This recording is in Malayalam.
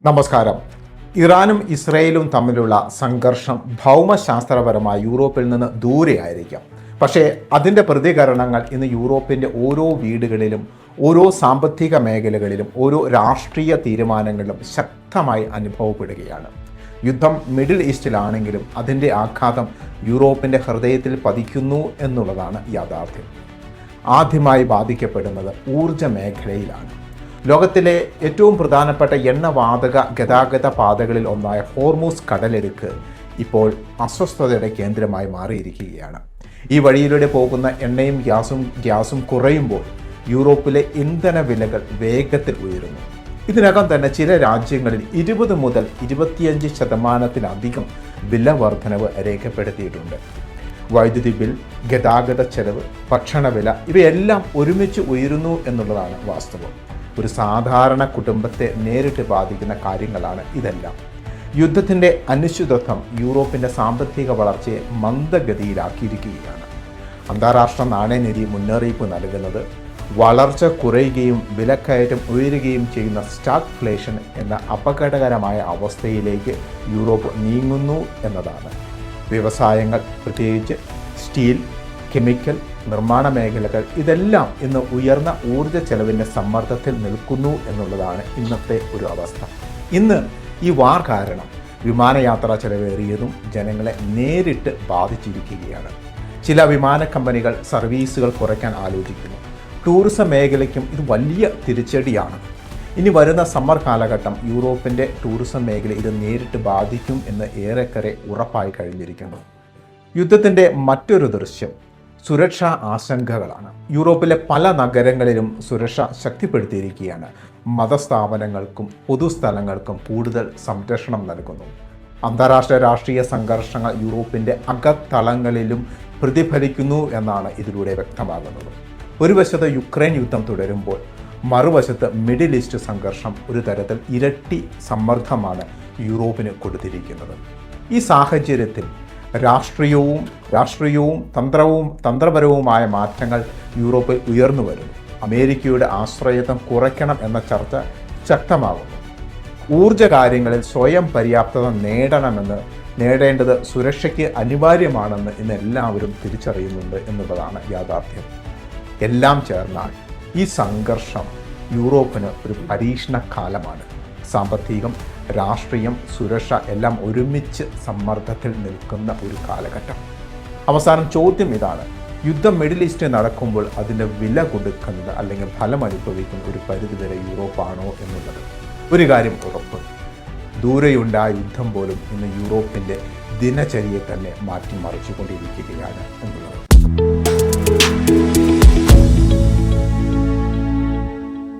നമസ്കാരം. ഇറാനും ഇസ്രയേലും തമ്മിലുള്ള സംഘർഷം ഭൗമശാസ്ത്രപരമായി യൂറോപ്പിൽ നിന്ന് ദൂരെയായിരിക്കാം. പക്ഷേ അതിൻ്റെ പ്രതികരണങ്ങൾ ഇന്ന് യൂറോപ്പിൻ്റെ ഓരോ വീടുകളിലും, ഓരോ സാമ്പത്തിക മേഖലകളിലും, ഓരോ രാഷ്ട്രീയ തീരുമാനങ്ങളിലും ശക്തമായി അനുഭവപ്പെടുകയാണ്. യുദ്ധം മിഡിൽ ഈസ്റ്റിലാണെങ്കിലും അതിൻ്റെ ആഘാതം യൂറോപ്പിൻ്റെ ഹൃദയത്തിൽ പതിക്കുന്നു എന്നുള്ളതാണ് യാഥാർത്ഥ്യം. ആദ്യമായി ബാധിക്കപ്പെടുന്നത് ഊർജ മേഖലയിലാണ്. ലോകത്തിലെ ഏറ്റവും പ്രധാനപ്പെട്ട എണ്ണവാതക ഗതാഗത പാതകളിൽ ഒന്നായ ഹോർമൂസ് കടലിടുക്ക് ഇപ്പോൾ അസ്വസ്ഥതയുടെ കേന്ദ്രമായി മാറിയിരിക്കുകയാണ്. ഈ വഴിയിലൂടെ പോകുന്ന എണ്ണയും ഗ്യാസും കുറയുമ്പോൾ യൂറോപ്പിലെ ഇന്ധന വിലകൾ വേഗത്തിൽ ഉയരുന്നു. ഇതിനകം തന്നെ ചില രാജ്യങ്ങളിൽ 20 മുതൽ 25% വില വർധനവ് രേഖപ്പെടുത്തിയിട്ടുണ്ട്. വൈദ്യുതി ബിൽ, ഗതാഗത ചെലവ്, ഭക്ഷണവില ഇവയെല്ലാം ഒരുമിച്ച് ഉയരുന്നു എന്നുള്ളതാണ് വാസ്തവം. ഒരു സാധാരണ കുടുംബത്തെ നേരിട്ട് ബാധിക്കുന്ന കാര്യങ്ങളാണ് ഇതെല്ലാം. യുദ്ധത്തിൻ്റെ അനിശ്ചിതത്വം യൂറോപ്പിൻ്റെ സാമ്പത്തിക വളർച്ചയെ മന്ദഗതിയിലാക്കിയിരിക്കുകയാണ്. അന്താരാഷ്ട്ര നാണയനിധി മുന്നറിയിപ്പ് നൽകുന്നത് വളർച്ച കുറയുകയും വിലക്കയറ്റം ഉയരുകയും ചെയ്യുന്ന സ്റ്റാഗ്ഫ്ലേഷൻ എന്ന അപകടകരമായ അവസ്ഥയിലേക്ക് യൂറോപ്പ് നീങ്ങുന്നു എന്നതാണ്. വ്യവസായങ്ങൾ, പ്രത്യേകിച്ച് സ്റ്റീൽ, കെമിക്കൽ, നിർമ്മാണ മേഖലകൾ ഇതെല്ലാം ഇന്ന് ഉയർന്ന ഊർജ്ജ ചെലവിൻ്റെ സമ്മർദ്ദത്തിൽ നിൽക്കുന്നു എന്നുള്ളതാണ് ഇന്നത്തെ ഒരു അവസ്ഥ. ഇന്ന് ഈ വാർ കാരണം വിമാനയാത്രാ ചെലവേറിയതും ജനങ്ങളെ നേരിട്ട് ബാധിച്ചിരിക്കുകയാണ്. ചില വിമാന കമ്പനികൾ സർവീസുകൾ കുറയ്ക്കാൻ ആലോചിക്കുന്നു. ടൂറിസം മേഖലയ്ക്കും ഇത് വലിയ തിരിച്ചടിയാണ്. ഇനി വരുന്ന സമ്മർ കാലഘട്ടം യൂറോപ്പിൻ്റെ ടൂറിസം മേഖല ഇത് നേരിട്ട് ബാധിക്കും എന്ന് ഏറെക്കുറെ ഉറപ്പായി കഴിഞ്ഞിരിക്കുന്നു. യുദ്ധത്തിൻ്റെ മറ്റൊരു ദൃശ്യം സുരക്ഷാ ആശങ്കകളാണ്. യൂറോപ്പിലെ പല നഗരങ്ങളിലും സുരക്ഷ ശക്തിപ്പെടുത്തിയിരിക്കുകയാണ്. മതസ്ഥാപനങ്ങൾക്കും പൊതുസ്ഥലങ്ങൾക്കും കൂടുതൽ സംരക്ഷണം നൽകുന്നു. അന്താരാഷ്ട്ര രാഷ്ട്രീയ സംഘർഷങ്ങൾ യൂറോപ്പിൻ്റെ അകത്തളങ്ങളിലും പ്രതിഫലിക്കുന്നു എന്നാണ് ഇതിലൂടെ വ്യക്തമാകുന്നത്. ഒരു വശത്ത് യുക്രൈൻ യുദ്ധം തുടരുമ്പോൾ മറുവശത്ത് മിഡിൽ ഈസ്റ്റ് സംഘർഷം ഒരു തരത്തിൽ ഇരട്ടി സമ്മർദ്ദമാണ് യൂറോപ്പിന് കൊടുത്തിരിക്കുന്നത്. ഈ സാഹചര്യത്തിൽ രാഷ്ട്രീയവും തന്ത്രപരവുമായ മാറ്റങ്ങൾ യൂറോപ്പിൽ ഉയർന്നു വരുന്നു. അമേരിക്കയുടെ ആശ്രയത്വം കുറയ്ക്കണം എന്ന ചർച്ച ശക്തമാകുന്നു. ഊർജ കാര്യങ്ങളിൽ സ്വയം പര്യാപ്തത നേടേണ്ടത് സുരക്ഷയ്ക്ക് അനിവാര്യമാണെന്ന് ഇന്ന് എല്ലാവരും തിരിച്ചറിയുന്നുണ്ട് എന്നുള്ളതാണ് യാഥാർത്ഥ്യം. എല്ലാം ചേർന്നാൽ ഈ സംഘർഷം യൂറോപ്പിന് ഒരു പരീക്ഷണ കാലമാണ്. സാമ്പത്തികം, രാഷ്ട്രീയം, സുരക്ഷ എല്ലാം ഒരുമിച്ച് സമ്മർദ്ദത്തിൽ നിൽക്കുന്ന ഒരു കാലഘട്ടം. അവസാനം ചോദ്യം ഇതാണ്: യുദ്ധം മിഡിൽ ഈസ്റ്റിൽ നടക്കുമ്പോൾ അതിൻ്റെ വില കൊടുക്കുന്നത് അല്ലെങ്കിൽ ഫലം അനുഭവിക്കുന്ന ഒരു പരിധിവരെ യൂറോപ്പാണോ എന്നുള്ളത്. ഒരു കാര്യം ഉറപ്പ്, ദൂരെയുണ്ടായ യുദ്ധം പോലും ഇന്ന് യൂറോപ്പിൻ്റെ ദിനചര്യയെ തന്നെ മാറ്റിമറിച്ചുകൊണ്ടിരിക്കുകയാണ് എന്നുള്ളത്.